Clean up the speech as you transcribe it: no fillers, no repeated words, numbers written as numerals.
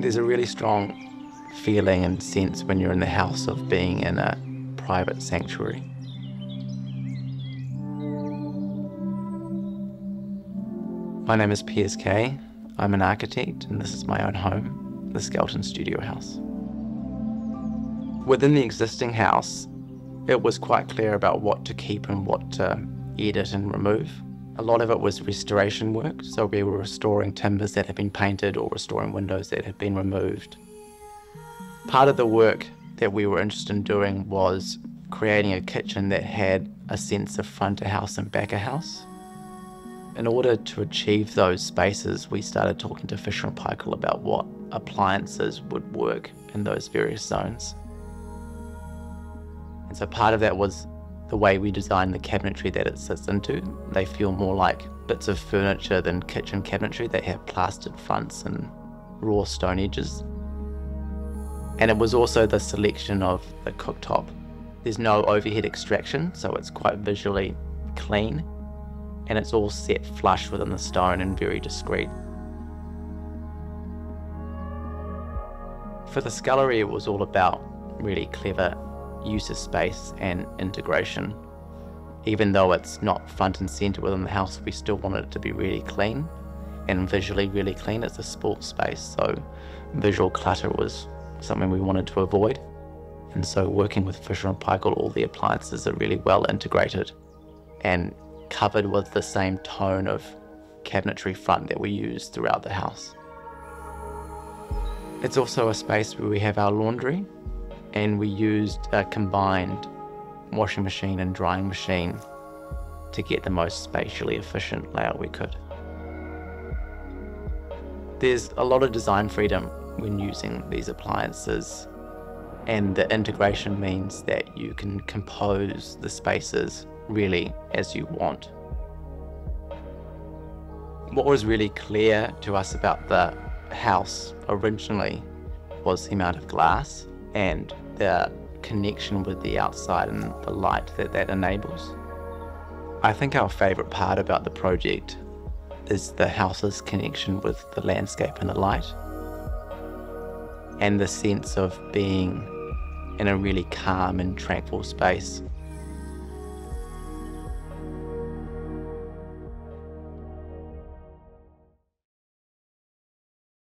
There's a really strong feeling and sense when you're in the house of being in a private sanctuary. My name is Piers Kay. I'm an architect and this is my own home, the Skelton studio house. Within the existing house, it was quite clear about what to keep and what to edit and remove. A lot of it was restoration work, so we were restoring timbers that had been painted or restoring windows that had been removed. Part of the work that we were interested in doing was creating a kitchen that had a sense of front of house and back of house. In order to achieve those spaces, we started talking to Fisher & Paykel about what appliances would work in those various zones. And so part of that was the way we designed the cabinetry that it sits into. They feel more like bits of furniture than kitchen cabinetry. They have plastered fronts and raw stone edges. And it was also the selection of the cooktop. There's no overhead extraction, so it's quite visually clean. And it's all set flush within the stone and very discreet. For the scullery, it was all about really clever use of space and integration. Even though it's not front and center within the house, we still wanted it to be really clean and visually really clean. It's a sports space, so visual clutter was something we wanted to avoid. And so working with Fisher & Paykel, all the appliances are really well integrated and covered with the same tone of cabinetry front that we use throughout the house. It's also a space where we have our laundry, and we used a combined washing machine and drying machine to get the most spatially efficient layout we could. There's a lot of design freedom when using these appliances, and the integration means that you can compose the spaces really as you want. What was really clear to us about the house originally was the amount of glass and the connection with the outside and the light that enables. I think our favourite part about the project is the house's connection with the landscape and the light, and the sense of being in a really calm and tranquil space